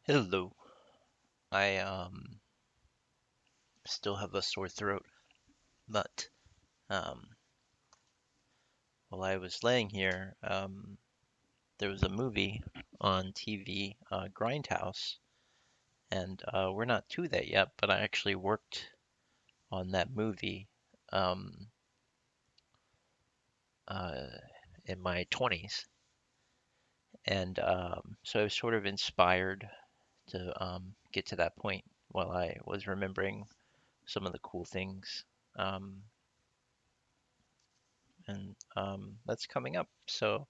Hello. I still have a sore throat, but um while I was laying here, there was a movie on TV, Grindhouse, and we're not to that yet, but I actually worked on that movie um uh in my 20s, and so I was sort of inspired to get to that point while I was remembering some of the cool things. Um, and That's coming up. So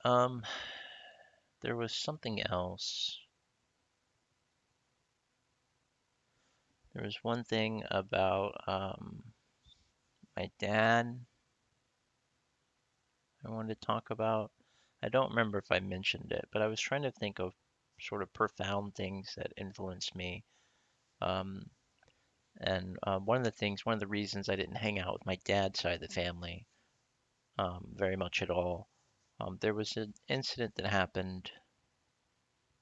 Um, there was something else. There was one thing about my dad I wanted to talk about. I don't remember if I mentioned it, but I was trying to think of sort of profound things that influenced me. Um, one of the reasons I didn't hang out with my dad's side of the family very much at all, there was an incident that happened.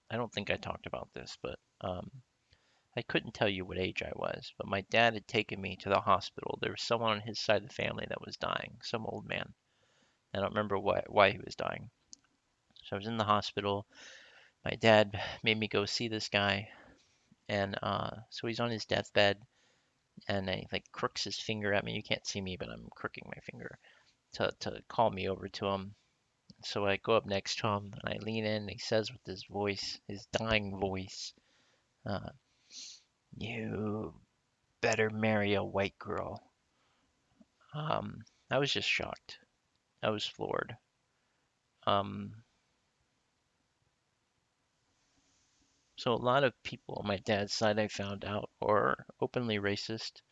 I don't think I talked about this, but I couldn't tell you what age I was, but my dad had taken me to the hospital. There was someone on his side of the family that was dying, some old man. I don't remember why he was dying. So I was in the hospital. My dad made me go see this guy, and so he's on his deathbed, and he like crooks his finger at me. You can't see me, but I'm crooking my finger to call me over to him. So I go up next to him, and I lean in, and he says with his voice, his dying voice, uh, "You better marry a white girl." I was just shocked. I was floored. Um, so a lot of people on my dad's side I found out are openly racist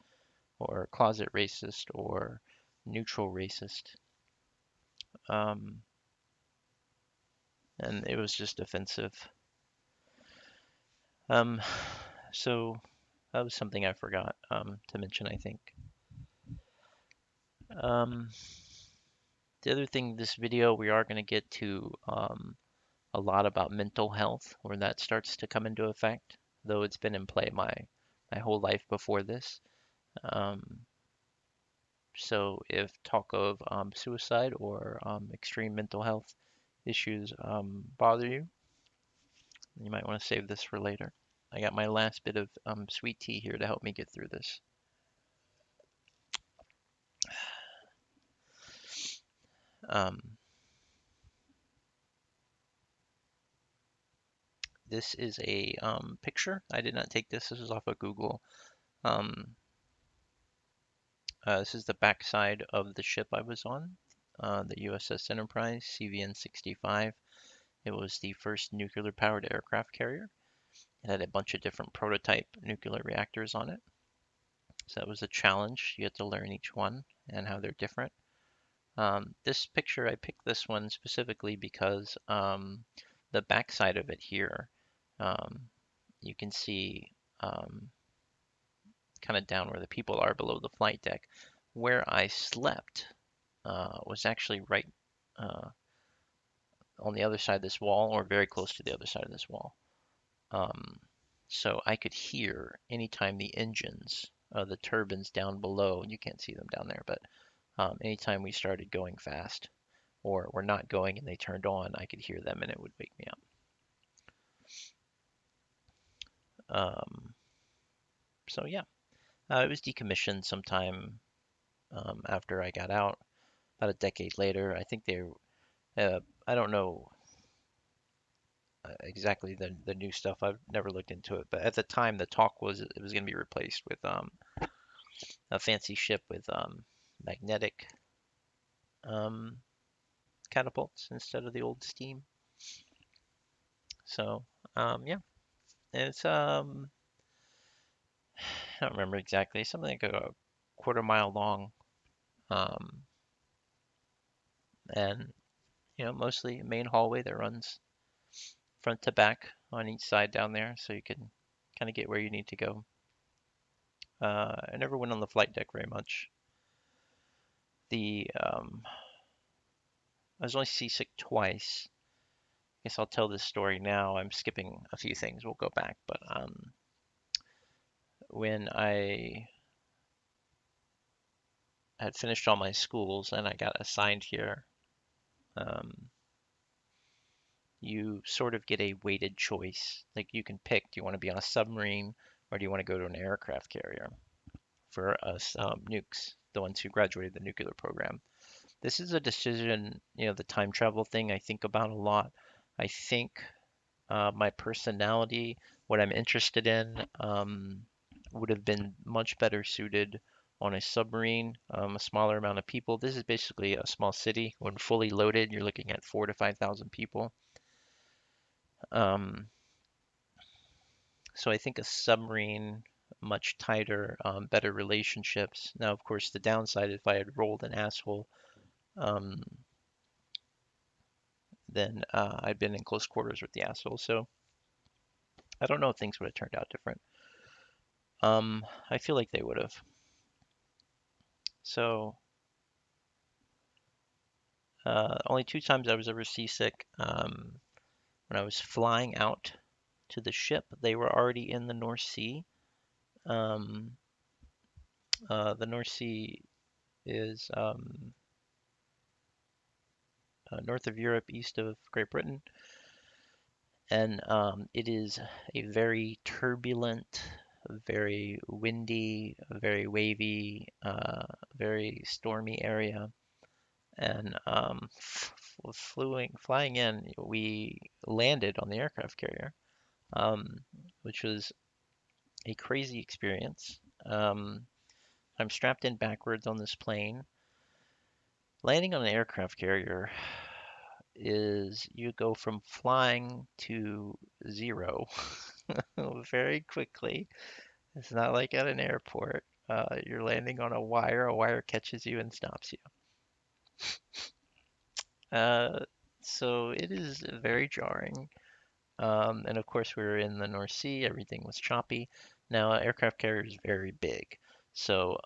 or closet racist or neutral racist. Um, and it was just offensive. Um, so that was something I forgot to mention, I think. Um, the other thing, this video, we are going to get to a lot about mental health, where that starts to come into effect, though it's been in play my whole life before this. Um, so if talk of suicide or extreme mental health issues bother you, you might want to save this for later. I got my last bit of sweet tea here to help me get through this. Um, this is a picture. I did not take this. This is off of Google. Um, this is the backside of the ship I was on, the USS Enterprise, CVN-65. It was the first nuclear-powered aircraft carrier. It had a bunch of different prototype nuclear reactors on it. So that was a challenge. You had to learn each one and how they're different. This picture, I picked this one specifically because the backside of it here, um, you can see kind of down where the people are below the flight deck. Where I slept was actually right uh, on the other side of this wall, or very close to the other side of this wall. Um, so I could hear anytime the engines, the turbines down below, you can't see them down there, but anytime we started going fast or were not going and they turned on, I could hear them and it would wake me up. So yeah, it was decommissioned sometime after I got out, about a decade later. I think I don't know exactly the new stuff. I've never looked into it, but at the time the talk was it was going to be replaced with a fancy ship with magnetic um, catapults instead of the old steam. So yeah, it's I don't remember exactly, something like a quarter mile long, um, and mostly a main hallway that runs front to back on each side down there, so you can kind of get where you need to go. I never went on the flight deck very much. The I was only seasick twice. guess I'll tell this story now. I'm skipping a few things. We'll go back, but when I had finished all my schools and I got assigned here, um, you sort of get a weighted choice. Like you can pick, do you want to be on a submarine or do you want to go to an aircraft carrier? For us nukes, the ones who graduated the nuclear program. This is a decision, the time travel thing I think about a lot. I think my personality, what I'm interested in, would have been much better suited on a submarine, a smaller amount of people. This is basically a small city. When fully loaded, you're looking at 4 to 5,000 people. Um, so I think a submarine, much tighter, better relationships. Now, of course, the downside, if I had rolled an asshole, um, then I'd been in close quarters with the asshole. So I don't know if things would have turned out different. I feel like they would have. So only 2 times I was ever seasick. When I was flying out to the ship, they were already in the North Sea. Um, the North Sea is north of Europe, east of Great Britain, and it is a very turbulent, very windy, very wavy, very stormy area. And flying in, we landed on the aircraft carrier, um, which was a crazy experience. I'm strapped in backwards on this plane. Landing on an aircraft carrier is you go from flying to zero very quickly. It's not like at an airport. You're landing on a wire catches you and stops you. Uh, so it is very jarring. And of course, we were in the North Sea, everything was choppy. Now, an aircraft carrier is very big, so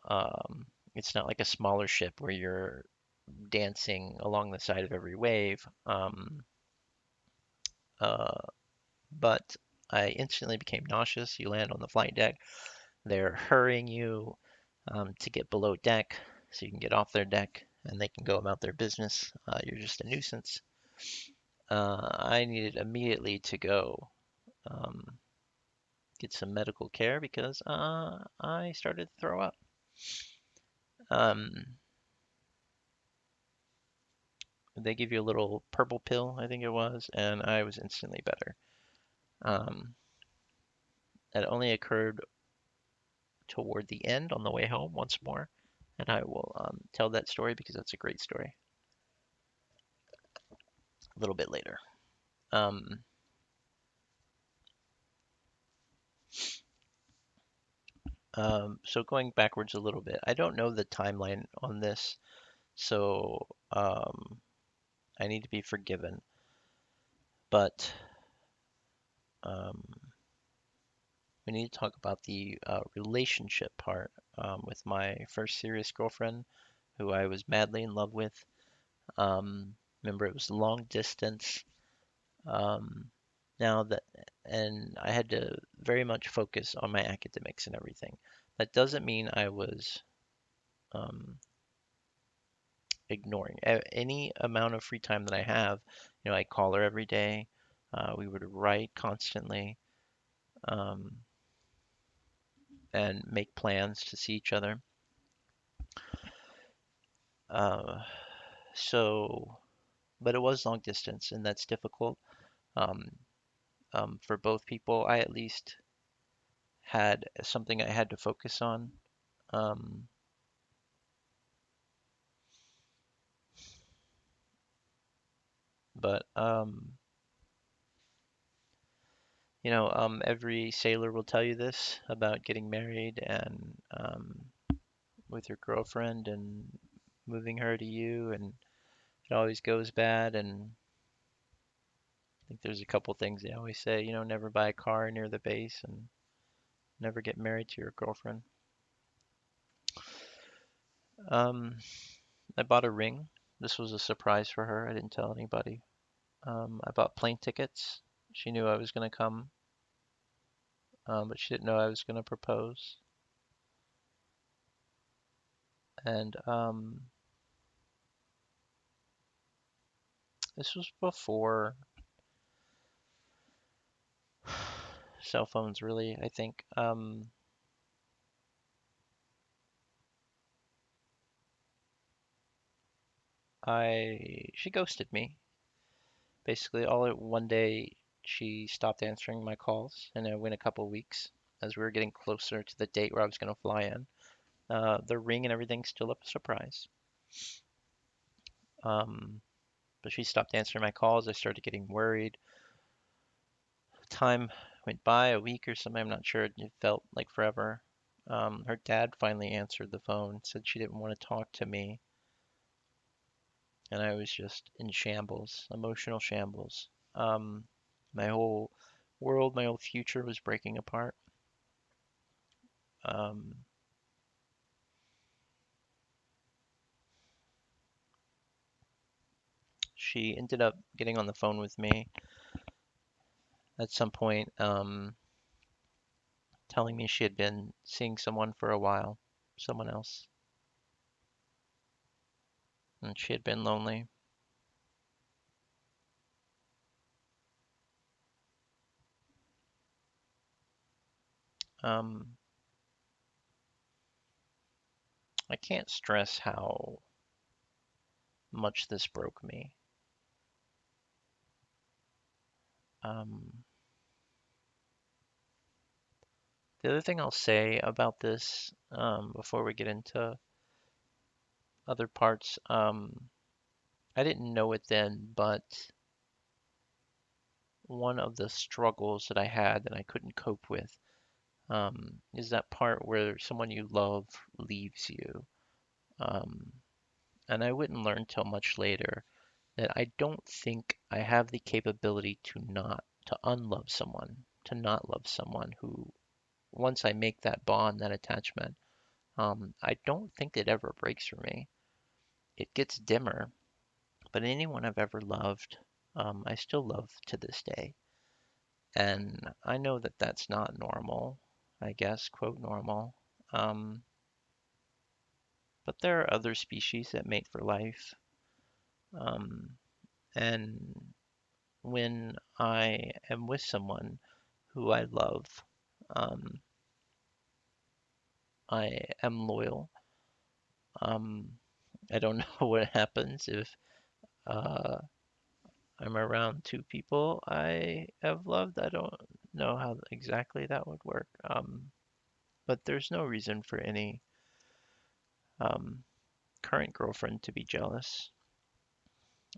it's not like a smaller ship where you're dancing along the side of every wave. Uh, but I instantly became nauseous. You land on the flight deck, they're hurrying you to get below deck so you can get off their deck and they can go about their business. You're just a nuisance. I needed immediately to go um, get some medical care because I started to throw up. Um, they give you a little purple pill, I think it was, and I was instantly better. Um, that only occurred toward the end on the way home once more, and I will tell that story because that's a great story a little bit later. Um, so going backwards a little bit, I don't know the timeline on this, so I need to be forgiven. But um, we need to talk about the relationship part with my first serious girlfriend, who I was madly in love with. Remember, it was long distance. Um, now that, and I had to very much focus on my academics and everything. That doesn't mean I was um, ignoring any amount of free time that I have. I call her every day. We would write constantly um, and make plans to see each other. Uh, so, but it was long distance, and that's difficult um, for both people. I at least had something I had to focus on. Um, but every sailor will tell you this about getting married and with your girlfriend and moving her to you, and it always goes bad. And I think there's a couple things they always say, never buy a car near the base and never get married to your girlfriend. Um, I bought a ring. This was a surprise for her. I didn't tell anybody. I bought plane tickets. She knew I was going to come, but she didn't know I was going to propose. And this was before cell phones, really, I think. She ghosted me. Basically, all at one day, she stopped answering my calls, and it went a couple weeks as we were getting closer to the date where I was going to fly in. The ring and everything still a surprise. Um, but she stopped answering my calls. I started getting worried. Time went by, a week or something, I'm not sure. It felt like forever. Her dad finally answered the phone, said she didn't want to talk to me, and I was just in shambles, emotional shambles. Um, my whole world, my whole future was breaking apart. Um, she ended up getting on the phone with me at some point, telling me she had been seeing someone for a while, someone else, and she had been lonely. Um, I can't stress how much this broke me. Um, the other thing I'll say about this, before we get into other parts, I didn't know it then, but one of the struggles that I had that I couldn't cope with, is that part where someone you love leaves you. Um, and I wouldn't learn till much later that I don't think I have the capability to unlove someone, to not love someone who, once I make that bond, that attachment, I don't think it ever breaks for me. It gets dimmer, but anyone I've ever loved, I still love to this day. And I know that that's not normal, I guess, quote normal. Um, but there are other species that mate for life. Um, and when I am with someone who I love, um, I am loyal. Um, I don't know what happens if uh, I'm around two people I have loved. I don't know how exactly that would work. But there's no reason for any um, current girlfriend to be jealous.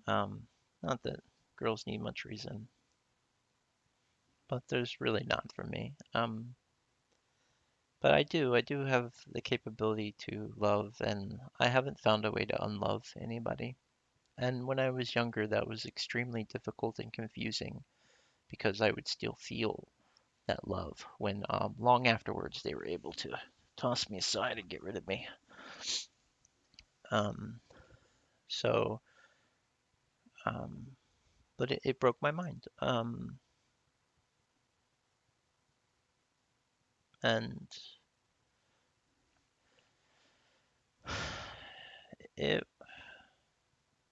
Not that girls need much reason, but there's really not for me. But I do have the capability to love, and I haven't found a way to unlove anybody. And when I was younger, that was extremely difficult and confusing because I would still feel that love when long afterwards they were able to toss me aside and get rid of me. Um, so, um, but it broke my mind. And it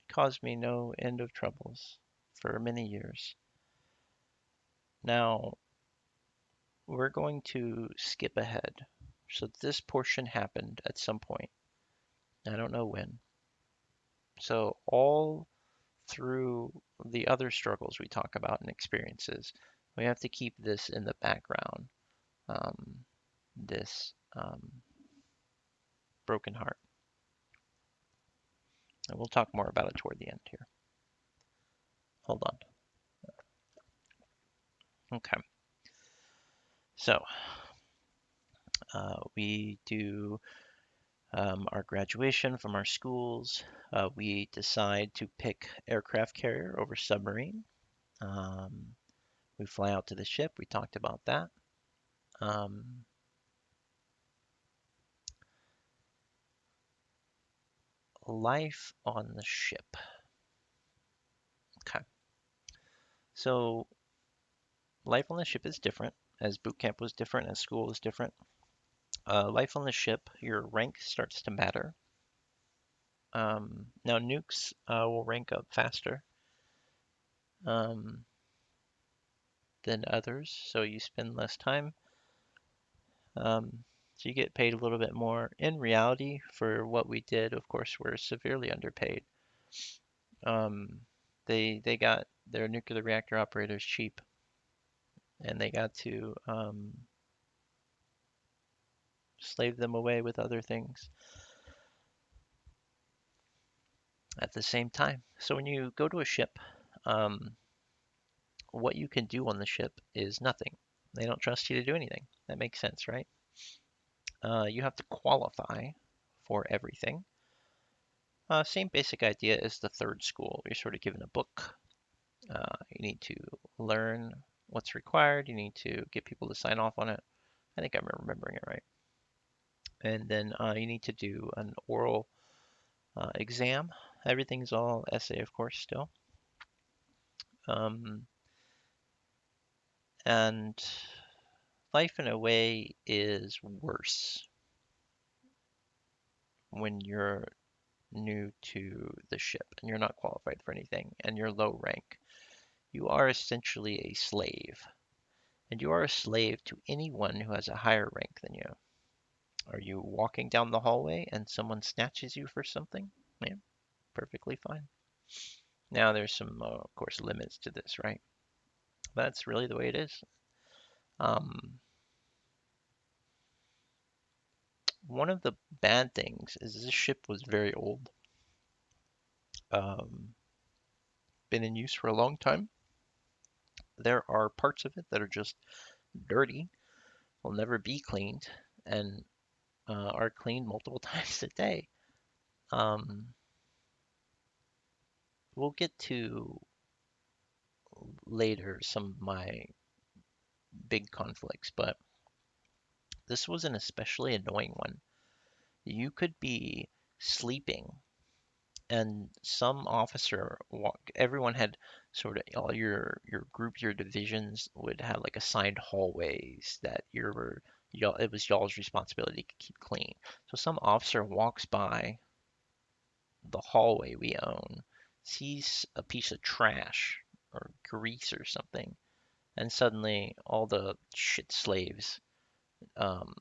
caused me no end of troubles for many years. Now, we're going to skip ahead. So this portion happened at some point. I don't know when. So all through the other struggles we talk about and experiences, we have to keep this in the background. Um, this broken heart. And we'll talk more about it toward the end here. Hold on. Okay. So we do our graduation from our schools. We decide to pick aircraft carrier over submarine. Um, we fly out to the ship. We talked about that. Um, life on the ship. Okay. So life on the ship is different, as boot camp was different, as school was different. Life on the ship, your rank starts to matter. Now nukes will rank up faster um, than others, so you spend less time. So you get paid a little bit more. In reality, for what we did, of course, we're severely underpaid. Um, they got their nuclear reactor operators cheap, and they got to slave them away with other things at the same time. So when you go to a ship, um, what you can do on the ship is nothing. They don't trust you to do anything. That makes sense, right? You have to qualify for everything. Same basic idea as the third school. You're sort of given a book. You need to learn what's required. You need to get people to sign off on it. I think I'm remembering it right. And then you need to do an oral exam. Everything's all essay, of course, still. Um, and life, in a way, is worse when you're new to the ship and you're not qualified for anything and you're low rank. You are essentially a slave, and you are a slave to anyone who has a higher rank than you. Are you walking down the hallway and someone snatches you for something? Yeah, perfectly fine. Now, there's some, of course, limits to this, right? That's really the way it is. Um, one of the bad things is this ship was very old, um, been in use for a long time. There are parts of it that are just dirty, will never be cleaned, and are cleaned multiple times a day. Um, we'll get to later some of my big conflicts, but this was an especially annoying one. You could be sleeping and some officer everyone had sort of all your groups, your divisions would have like assigned hallways that y'all it was y'all's responsibility to keep clean. So some officer walks by the hallway we own, sees a piece of trash or grease or something, and suddenly all the shit slaves, um,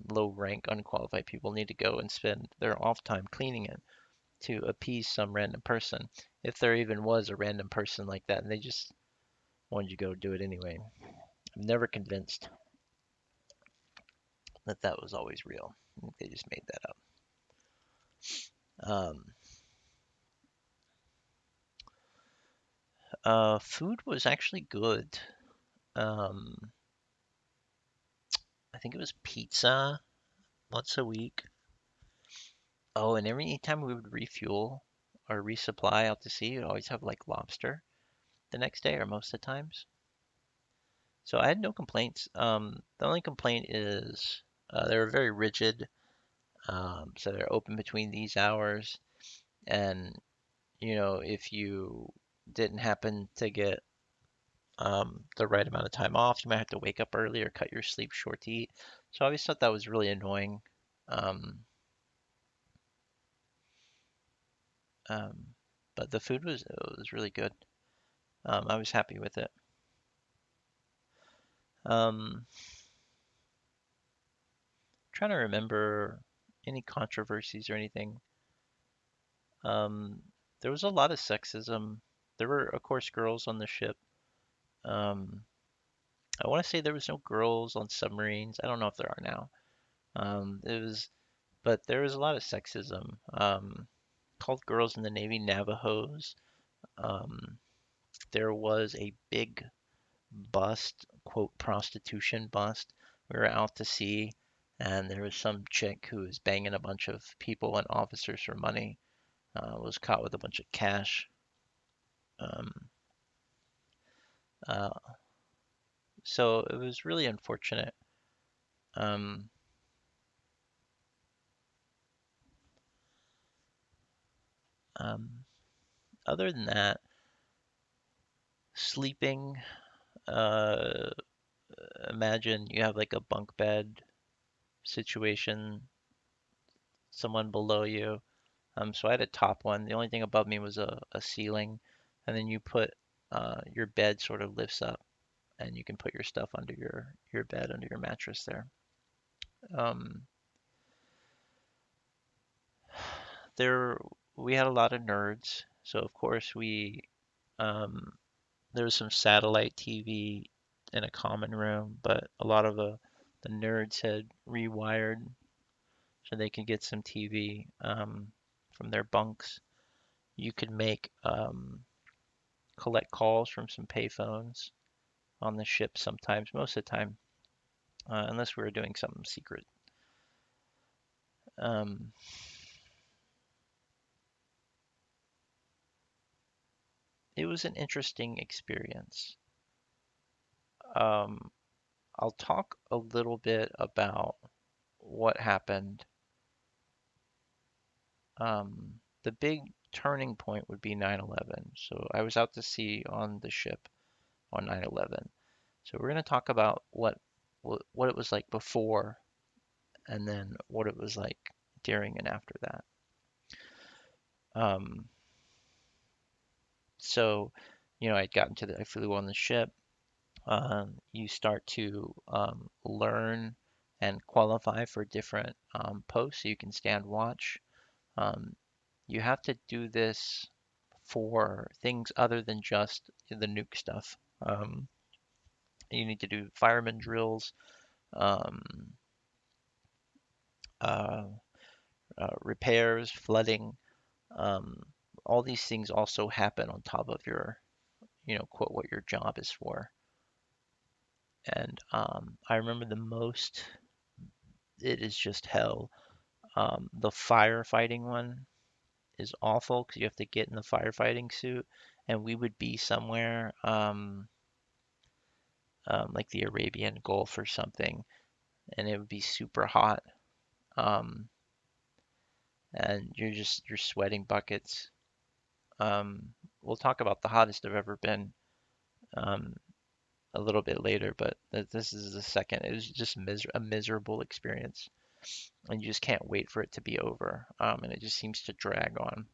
low rank, unqualified people need to go and spend their off time cleaning it to appease some random person. If there even was a random person like that, and they just wanted you to go do it anyway. I'm never convinced that that was always real. I think they just made that up. Um, food was actually good. Um, I think it was pizza once a week. Oh, and every time we would refuel or resupply out to sea, we'd always have like lobster the next day or most of the times. So I had no complaints. The only complaint is they were very rigid. So they're open between these hours. And, if you didn't happen to get the right amount of time off, you might have to wake up early or cut your sleep short to eat. So I always thought that was really annoying. Um, um, but the food was really good. I was happy with it. Trying to remember any controversies or anything. Um, there was a lot of sexism. There were, of course, girls on the ship. Um, I want to say there was no girls on submarines. I don't know if there are now. But there was a lot of sexism. Called girls in the Navy Navajos. Um, there was a big bust, quote, prostitution bust. We were out to sea, and there was some chick who was banging a bunch of people and officers for money. Was caught with a bunch of cash. Um, uh, so it was really unfortunate. Um, um, other than that, sleeping, uh, imagine you have like a bunk bed situation, someone below you. So I had a top one. The only thing above me was a ceiling, and then you put your bed sort of lifts up, and you can put your stuff under your bed, under your mattress there. Um, there we had a lot of nerds, so of course um, there was some satellite TV in a common room, but a lot of the nerds had rewired so they could get some TV from their bunks. You could make collect calls from some payphones on the ship sometimes, most of the time, unless we were doing something secret. Um, it was an interesting experience. Um, I'll talk a little bit about what happened. The big turning point would be 9/11. So I was out to sea on the ship on 9/11. So we're going to talk about what it was like before and then what it was like during and after that. Um, so, I flew on the ship. You start to learn and qualify for different posts so you can stand watch. Um, you have to do this for things other than just the nuke stuff. You need to do fireman drills, um, uh, repairs, flooding. Um, all these things also happen on top of quote, what your job is for. And I remember the most, it is just hell. The firefighting one is awful because you have to get in the firefighting suit, and we would be somewhere like the Arabian Gulf or something, and it would be super hot. Um, and you're sweating buckets. We'll talk about the hottest I've ever been um, a little bit later, but this is the second. It was just a miserable experience, and you just can't wait for it to be over. And it just seems to drag on.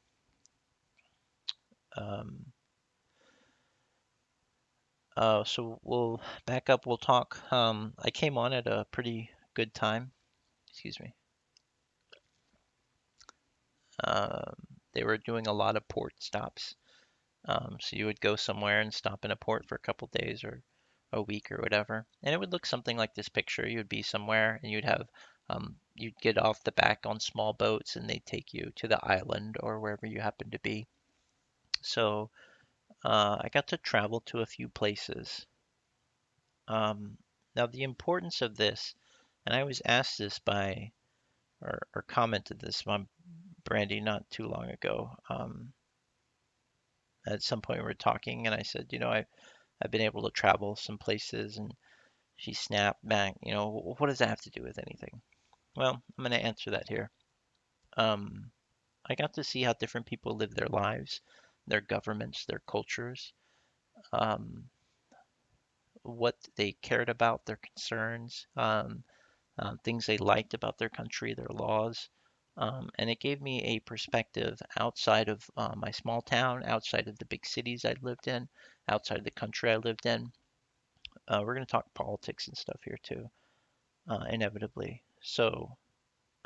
Um, so we'll back up. We'll talk. I came on at a pretty good time. Excuse me. Um, they were doing a lot of port stops. So you would go somewhere and stop in a port for a couple days or a week or whatever, and it would look something like this picture. You would be somewhere and you'd get off the back on small boats and they'd take you to the island or wherever you happen to be. So I got to travel to a few places. Um, Now the importance of this, and I was asked this by or commented this by Brandy not too long ago. At some point we were talking and I said, I've been able to travel some places, and she snapped back, what does that have to do with anything? Well, I'm going to answer that here. Um, I got to see how different people live their lives, their governments, their cultures, um, what they cared about, their concerns, things they liked about their country, their laws. And it gave me a perspective outside of my small town, outside of the big cities I lived in, outside of the country I lived in. We're going to talk politics and stuff here too, inevitably. So,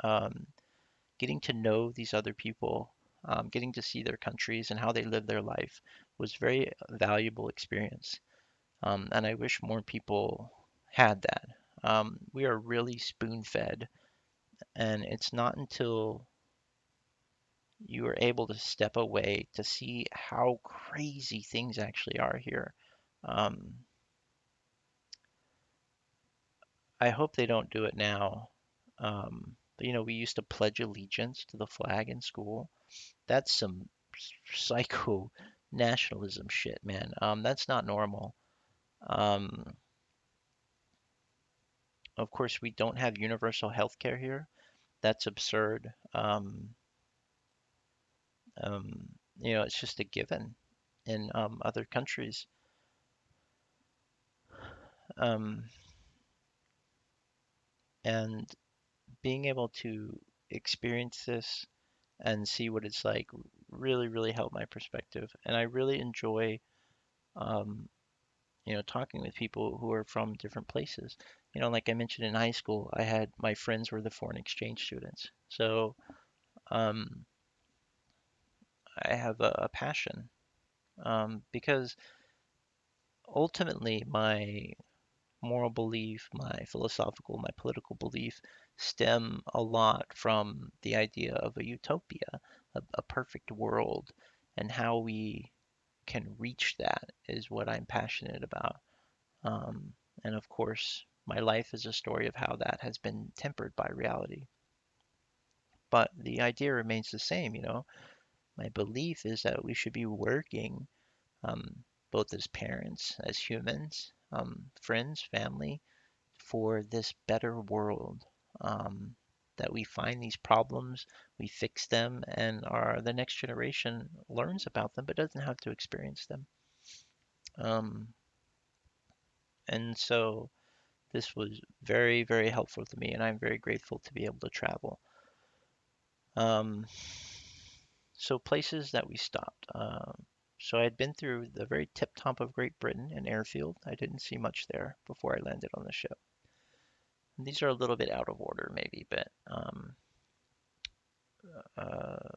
um, getting to know these other people, getting to see their countries and how they live their life was very valuable experience. And I wish more people had that. We are really spoon fed, and it's not until you are able to step away to see how crazy things actually are here. Um, I hope they don't do it now. But we used to pledge allegiance to the flag in school. That's some psycho nationalism shit, man. That's not normal. Um, of course, we don't have universal health care here. That's absurd. Um, it's just a given in other countries. Um, and being able to experience this and see what it's like really, really helped my perspective. And I really enjoy, um, talking with people who are from different places. Like I mentioned in high school, I had my friends were the foreign exchange students. So um, I have a passion because ultimately my moral belief, my philosophical, my political belief stem a lot from the idea of a utopia, a perfect world, and how we can reach that is what I'm passionate about. Um, and of course, my life is a story of how that has been tempered by reality. But the idea remains the same, My belief is that we should be working, both as parents, as humans, friends, family, for this better world. That we find these problems, we fix them, and the next generation learns about them, but doesn't have to experience them. Um, and so this was very, very helpful to me, and I'm very grateful to be able to travel. Um, so places that we stopped. So I had been through the very tip top of Great Britain in airfield. I didn't see much there before I landed on the ship. And these are a little bit out of order, maybe, but uh,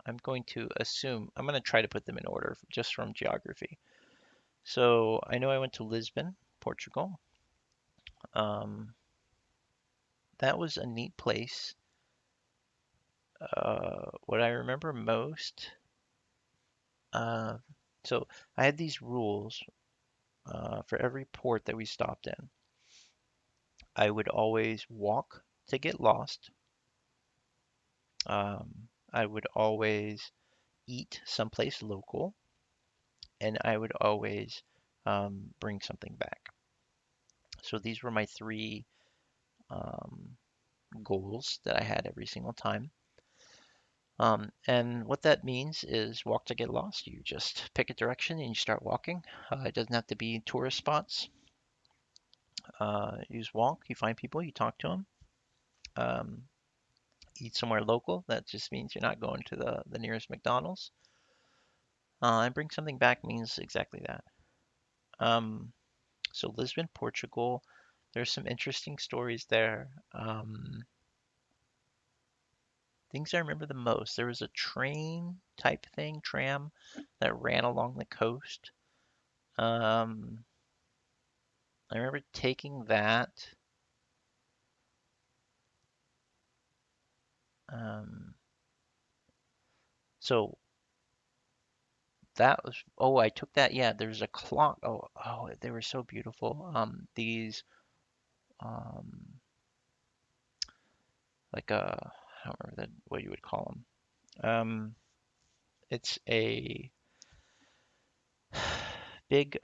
I'm going to try to put them in order just from geography. So I know I went to Lisbon, Portugal. Um, that was a neat place. What I remember most, uh, so I had these rules for every port that we stopped in. I would always walk to get lost. I would always eat someplace local, and I would always bring something back. So these were my three um, goals that I had every single time. And what that means is walk to get lost. You just pick a direction and you start walking. It doesn't have to be tourist spots. You just walk, you find people, you talk to them. Um, Eat somewhere local. That just means you're not going to the nearest McDonald's. And bring something back means exactly that. Um, so Lisbon, Portugal. There's some interesting stories there. Things I remember the most. There was a train type thing, tram, that ran along the coast. Um, I remember taking that. Um, so that was, oh, I took that. Yeah, there's a clock. Oh, they were so beautiful. Um, like I don't remember what you would call them. It's a big,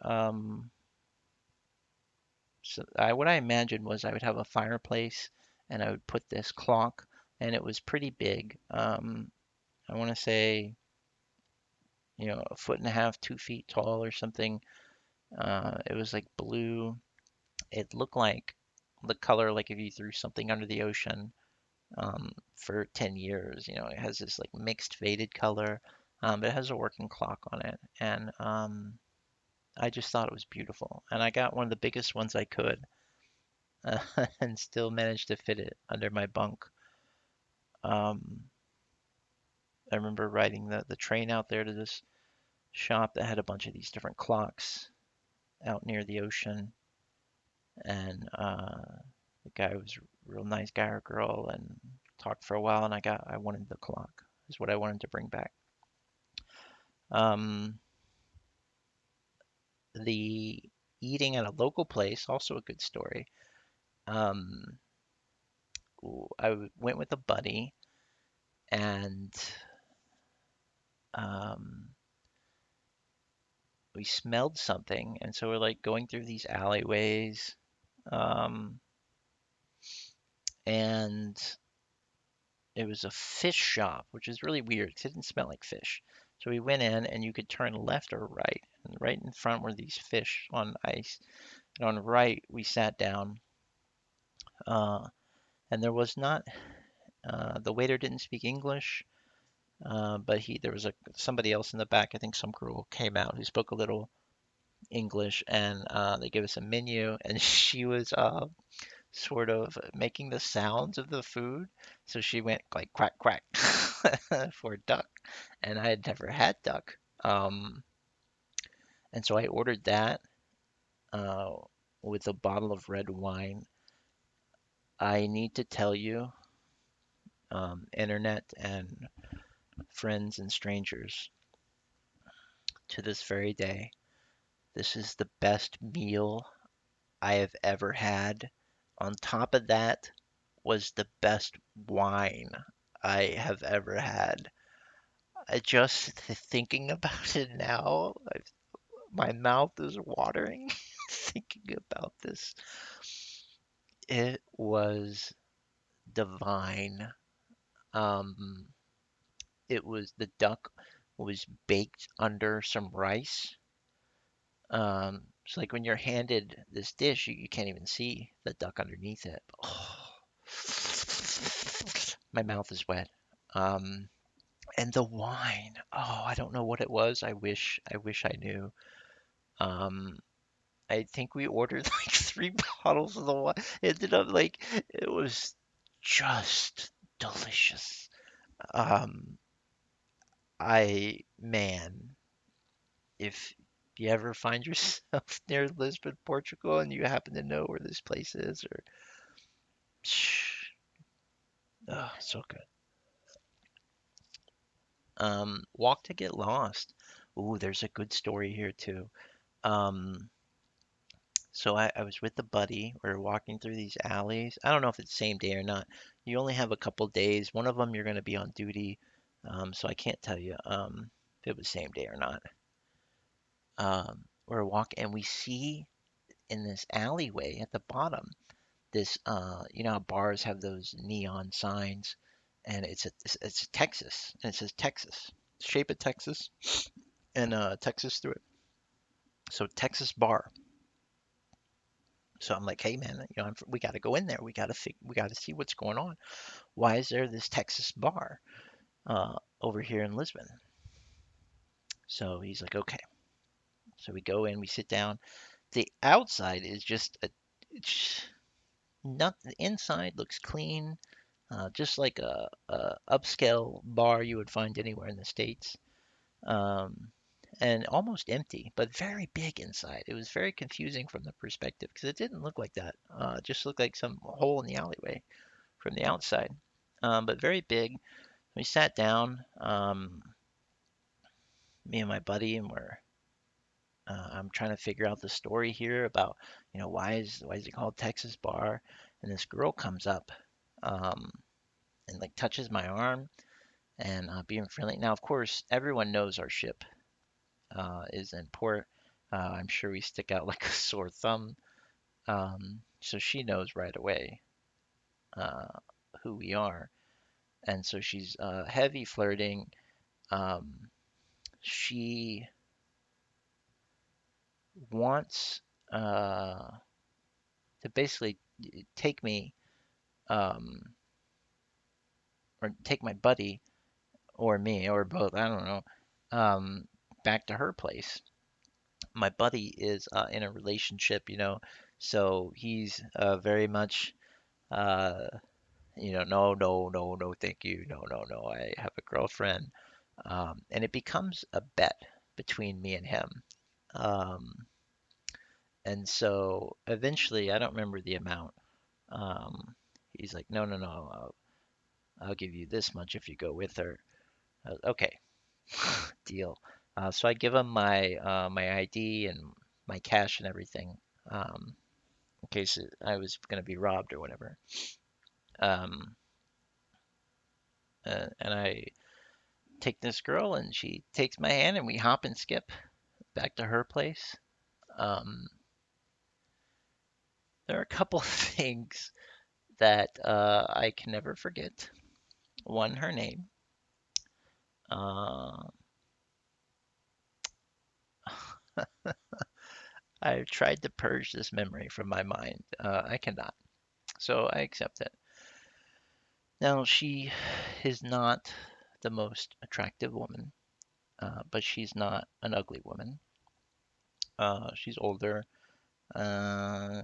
so what I imagined was I would have a fireplace and I would put this clock, and it was pretty big. I want to say, a foot and a half, 2 feet tall or something. It was like blue. It looked like the color, like if you threw something under the ocean for 10 years. It has this like mixed faded color, but it has a working clock on it. And I just thought it was beautiful. And I got one of the biggest ones I could uh, and still managed to fit it under my bunk. Um, I remember riding the train out there to this shop that had a bunch of these different clocks out near the ocean. And the guy was a real nice guy or girl and talked for a while. And I wanted the clock, is what I wanted to bring back. Um, the eating at a local place, also a good story. Um, went with a buddy and um, we smelled something, and so we're like going through these alleyways, um, and it was a fish shop, which is really weird 'cause it didn't smell like fish. So we went in, and you could turn left or right, And right in front were these fish on ice. And on the right, we sat down, uh, and there was not, the waiter didn't speak English, but there was somebody else in the back. I think some girl came out who spoke a little English, and they gave us a menu, and she was sort of making the sounds of the food. So she went like quack quack for duck, and I had never had duck. And so I ordered that uh, with a bottle of red wine. I need to tell you, internet and friends and strangers, to this very day, this is the best meal I have ever had. On top of that was the best wine I have ever had. Thinking about it now, my mouth is watering thinking about this. It was divine. Um, the duck was baked under some rice. So like when you're handed this dish, you can't even see the duck underneath it. Oh, my mouth is wet. Um, and the wine. Oh, I don't know what it was. I wish I knew. Um, I think we ordered like three bottles of the wine. It ended up like it was just delicious. Um, man, if you ever find yourself near Lisbon, Portugal, and you happen to know where this place is, or oh, so good. Walk to get lost. Ooh, there's a good story here too. Um, so I was with a buddy. We were walking through these alleys. I don't know if it's the same day or not. You only have a couple days. One of them you're going to be on duty, so I can't tell you if it was same day or not. We're walking and we see in this alleyway at the bottom this you know how bars have those neon signs, and it's Texas, and it says Texas, shape of Texas, and Texas through it. So Texas bar. So I'm like, hey man, we got to go in there. We got to see what's going on. Why is there this Texas bar over here in Lisbon? So he's like, okay. So we go in, we sit down. The outside is just it's not the inside looks clean, just like a upscale bar you would find anywhere in the States, um, and almost empty, but very big inside. It was very confusing from the perspective because it didn't look like that. It just looked like some hole in the alleyway from the outside, but very big. We sat down, me and my buddy, and I'm trying to figure out the story here about, why is it called Texas Bar? And this girl comes up, um, and like touches my arm and being friendly. Now, of course, everyone knows our ship is in port. I'm sure we stick out like a sore thumb. So she knows right away uh, who we are. And so she's heavy flirting. Um, she wants to basically take me, um, or take my buddy, or me, or both. I don't know. Um, back to her place. My buddy is in a relationship, so he's very much, uh, no, no, no, no, thank you, no, no, no, I have a girlfriend, and it becomes a bet between me and him, um, and so eventually, I don't remember the amount. Um, he's like, no, no, no, I'll give you this much if you go with her. Okay, deal. So I give him my ID and my cash and everything, um, in case I was going to be robbed or whatever. Um, and I take this girl, and she takes my hand, and we hop and skip back to her place. Um, there are a couple of things that I can never forget. One, her name. Uh, I've tried to purge this memory from my mind. I cannot. So I accept it. Now, she is not the most attractive woman, but she's not an ugly woman. She's older. Uh,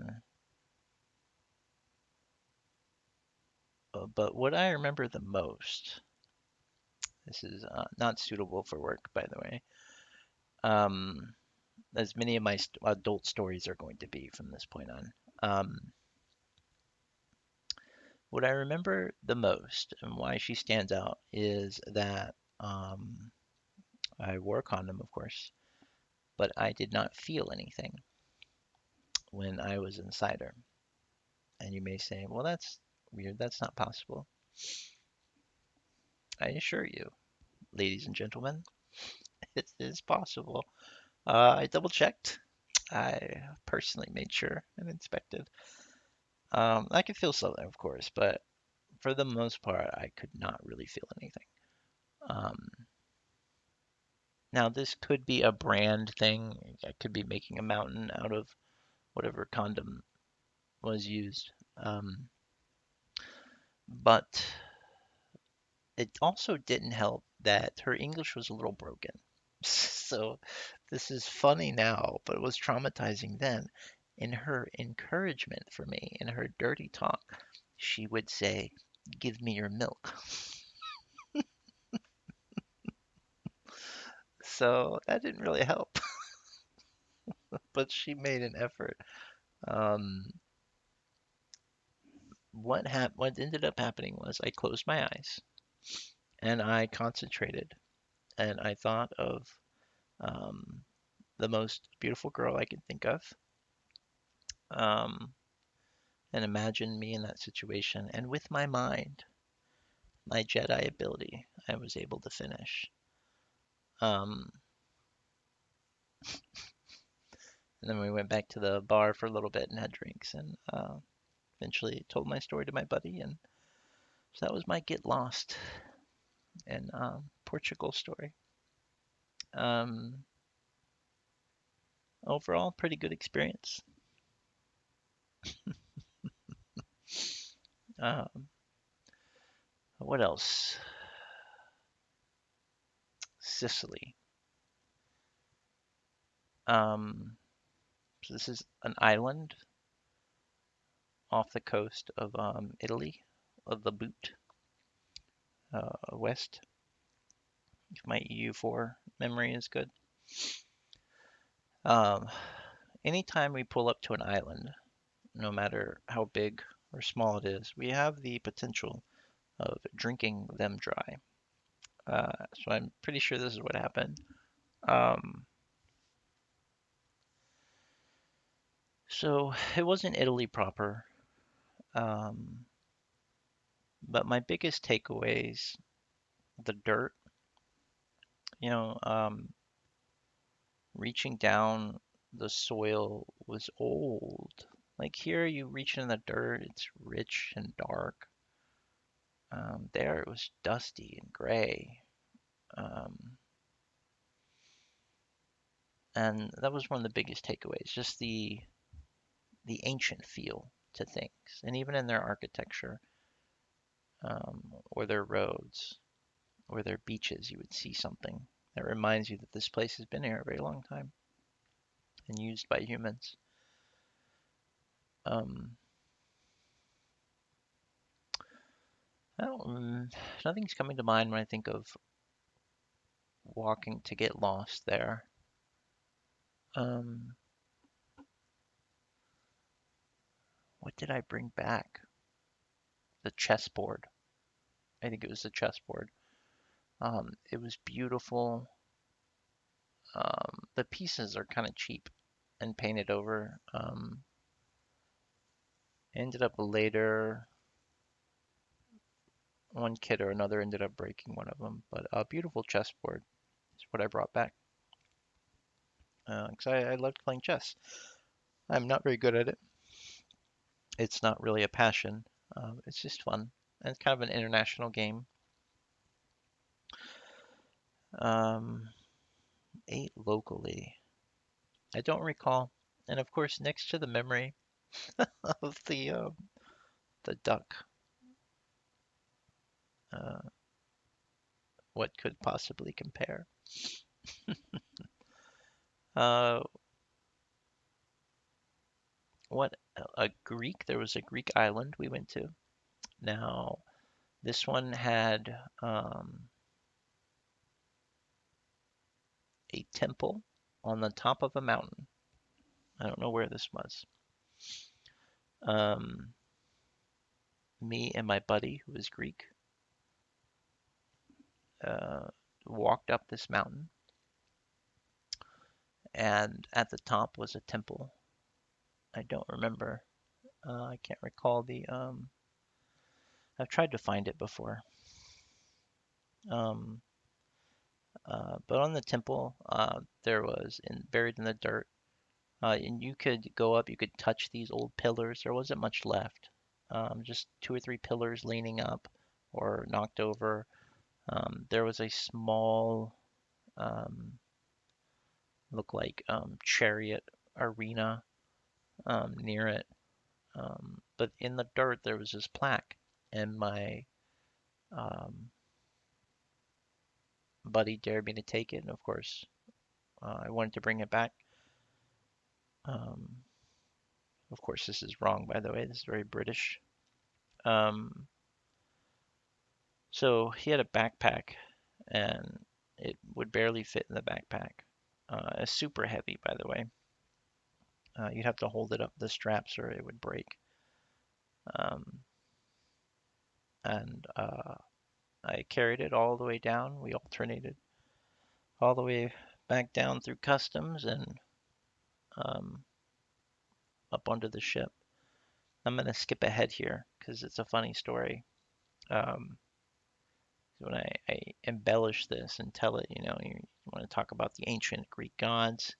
but what I remember the most, this is not suitable for work, by the way, um, as many of my adult stories are going to be from this point on. What I remember the most and why she stands out is that I wore a condom, of course, but I did not feel anything when I was inside her. And you may say, well, that's weird. That's not possible. I assure you, ladies and gentlemen, it is possible. I double checked. I personally made sure and inspected. I could feel something, of course, but for the most part, I could not really feel anything. Um, Now, this could be a brand thing. I could be making a mountain out of whatever condom was used. But it also didn't help that her English was a little broken. So this is funny now, but it was traumatizing then. In her encouragement for me, in her dirty talk, she would say, "Give me your milk." So that didn't really help, but she made an effort. Um, what ended up happening was I closed my eyes and I concentrated and I thought of um, the most beautiful girl I could think of, um, and imagined me in that situation. And with my mind, my Jedi ability, I was able to finish. Um, and then we went back to the bar for a little bit and had drinks, and eventually told my story to my buddy, and so that was my get lost in Portugal story. Um, Overall, pretty good experience. Um, what else? Sicily. Um, so this is an island off the coast of Italy, of the boot, west, if my EU4 memory is good. Um, Anytime we pull up to an island, no matter how big or small it is, we have the potential of drinking them dry. So I'm pretty sure this is what happened. Um, so it wasn't Italy proper, um, but my biggest takeaways, the dirt, you know, reaching down the soil was old. Like here, you reach in the dirt, it's rich and dark. There, it was dusty and gray. Um, and that was one of the biggest takeaways, just the ancient feel to things. And even in their architecture, or their roads, or their beaches, you would see something that reminds you that this place has been here a very long time and used by humans. Um, I don't, Nothing's coming to mind when I think of walking to get lost there. Um, what did I bring back? The chessboard. I think it was the chessboard. It was beautiful. The pieces are kind of cheap and painted over. Ended up later, one kid or another ended up breaking one of them, but a beautiful chessboard is what I brought back. Because I loved playing chess. I'm not very good at it. It's not really a passion. It's just fun. And it's kind of an international game. Um, Ate locally. I don't recall. And of course, next to the memory of the duck, uh, what could possibly compare? Uh, what a Greek? There was a Greek island we went to. Now, this one had a temple on the top of a mountain. I don't know where this was. Um, Me and my buddy, who was Greek, uh, walked up this mountain, and at the top was a temple. I don't remember. I can't recall the. I've tried to find it before. Um, but on the temple, there was buried in the dirt, and you could go up. You could touch these old pillars. There wasn't much left. Just two or three pillars leaning up or knocked over. There was a small, um, look like chariot arena near it. But in the dirt, there was this plaque, and my um, buddy dared me to take it. And of course, I wanted to bring it back. Um, of course, this is wrong, by the way. This is very British. Um, so he had a backpack, and it would barely fit in the backpack. It's super heavy, by the way. You'd have to hold it up the straps, or it would break. Um, and I carried it all the way down. We alternated all the way back down through customs and um, up onto the ship. I'm going to skip ahead here because it's a funny story. Um, when I embellish this and tell it, you want to talk about the ancient Greek gods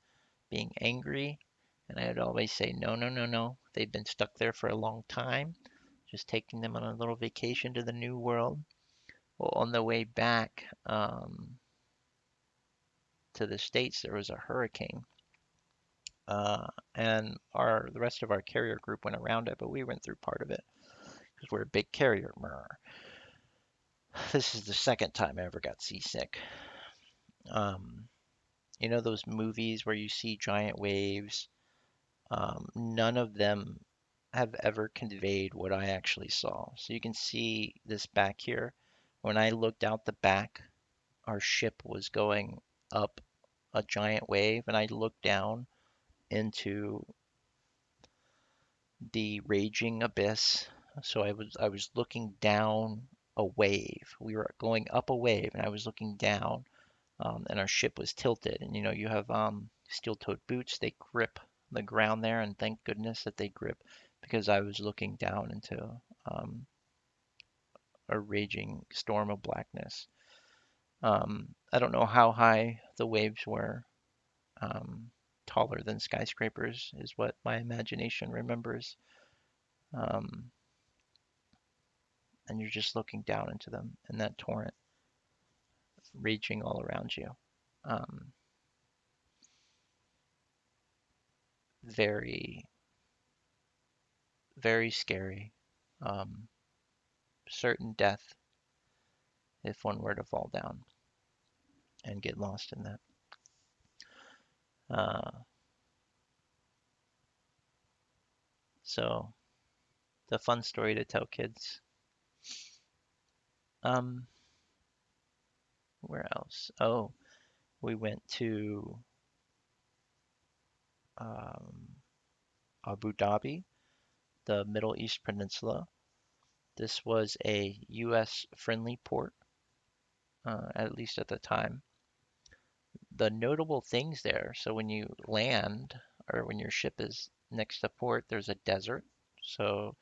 being angry. And I would always say, no, no, no, no. They've been stuck there for a long time, just taking them on a little vacation to the new world. Well, on the way back to the States, there was a hurricane. And the rest of our carrier group went around it, but we went through part of it because we're a big carrier. This is the second time I ever got seasick. Um, those movies where you see giant waves? None of them have ever conveyed what I actually saw. So you can see this back here. When I looked out the back, our ship was going up a giant wave, and I looked down into the raging abyss. So I was looking down a wave. We were going up a wave, and I was looking down, and our ship was tilted. And you have steel-toed boots. They grip the ground there, and thank goodness that they grip because I was looking down into um, a raging storm of blackness. I don't know how high the waves were. Um, Taller than skyscrapers is what my imagination remembers. Um, and you're just looking down into them and that torrent raging all around you. Um, Very, very scary. Um, Certain death if one were to fall down and get lost in that. Uh, so the fun story to tell kids. Um, where else? Oh, we went to um, Abu Dhabi, the Middle East Peninsula. This was a U.S. friendly port, at least at the time. The notable things there, so when you land or when your ship is next to port, there's a desert. So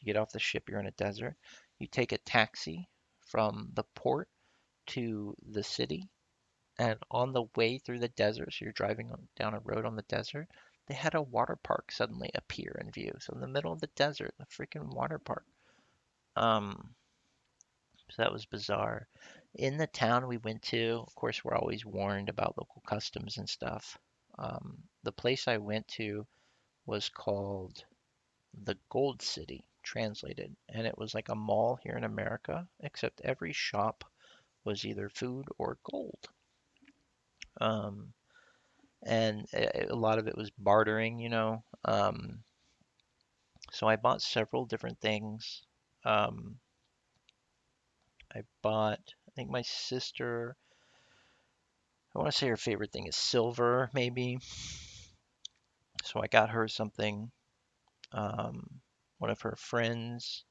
you get off the ship, you're in a desert. You take a taxi from the port to the city, and on the way through the desert, so you're driving down a road on the desert, they had a water park suddenly appear in view. So in the middle of the desert, the freaking water park. Um, so that was bizarre. In the town we went to, of course, we're always warned about local customs and stuff. The place I went to, was called the Gold City, translated, and it was like a mall here in America, except every shop was either food or gold. Um, and a lot of it was bartering, you know. So I bought several different things. Um, I bought, I think my sister, I want to say her favorite thing is silver, maybe. So I got her something. Um, One of her friends,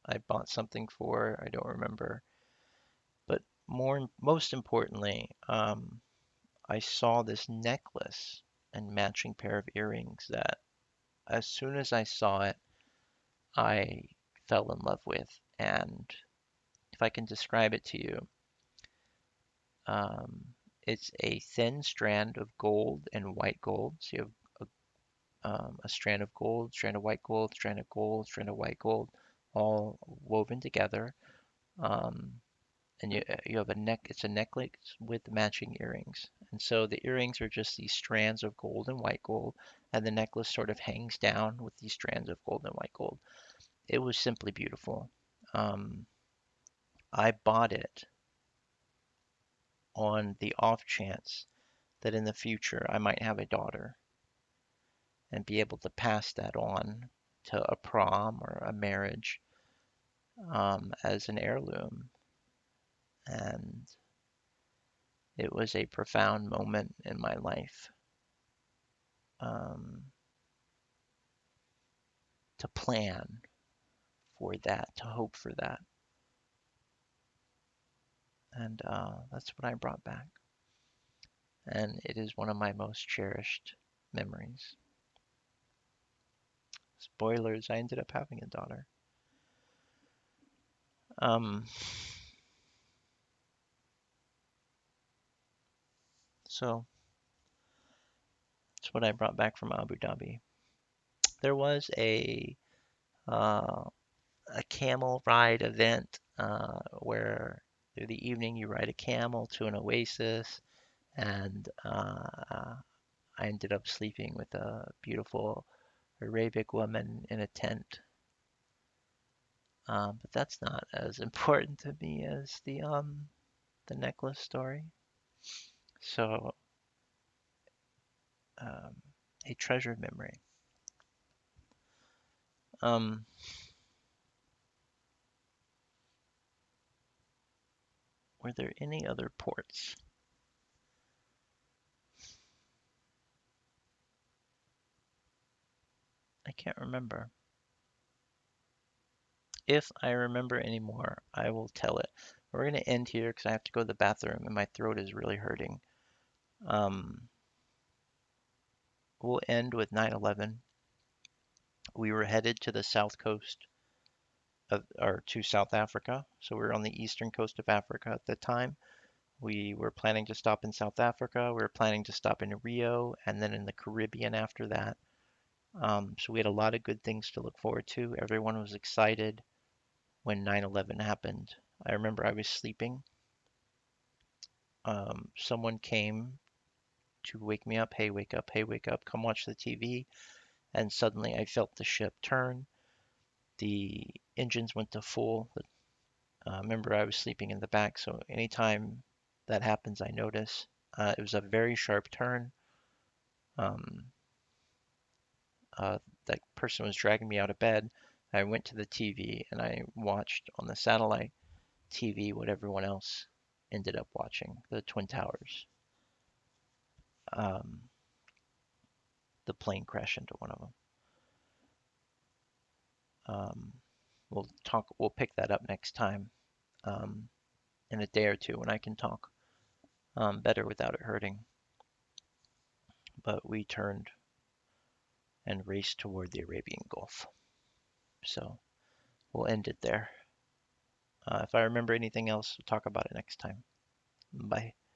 I bought something for, I don't remember. But most importantly, I saw this necklace and matching pair of earrings that as soon as I saw it, I fell in love with. And if I can describe it to you, um, it's a thin strand of gold and white gold. So you have a strand of gold, strand of white gold, strand of gold, strand of white gold, all woven together. Um, and you have a neck. It's a necklace with matching earrings. And so the earrings are just these strands of gold and white gold, and the necklace sort of hangs down with these strands of gold and white gold. It was simply beautiful. Um, I bought it on the off chance that in the future I might have a daughter and be able to pass that on to a prom or a marriage as an heirloom. And it was a profound moment in my life um, to plan for that, to hope for that. And that's what I brought back. And it is one of my most cherished memories. Spoilers, I ended up having a daughter. Um, so that's what I brought back from Abu Dhabi. There was uh, a camel ride event where through the evening you ride a camel to an oasis, and I ended up sleeping with a beautiful Arabic woman in a tent. But that's not as important to me as the necklace story. So um, a treasured memory. Um, were there any other ports? I can't remember. If I remember any more, I will tell it. We're going to end here because I have to go to the bathroom and my throat is really hurting. Um, we'll end with 9/11. We were headed to the south coast or to South Africa. So we were on the eastern coast of Africa at the time. We were planning to stop in South Africa. We were planning to stop in Rio and then in the Caribbean after that. So we had a lot of good things to look forward to. Everyone was excited when 9/11 happened. I remember I was sleeping. Someone came to wake me up. Hey, wake up. Hey, wake up. Come watch the TV. And suddenly I felt the ship turn. The engines went to full. Remember, I was sleeping in the back, so anytime that happens, I notice. It was a very sharp turn. Um, that person was dragging me out of bed. I went to the TV and I watched on the satellite TV what everyone else ended up watching, the Twin Towers. Um, the plane crashed into one of them. Um, we'll pick that up next time um, in a day or two when I can talk better without it hurting. But we turned and raced toward the Arabian Gulf. So we'll end it there. If I remember anything else, we'll talk about it next time. Bye.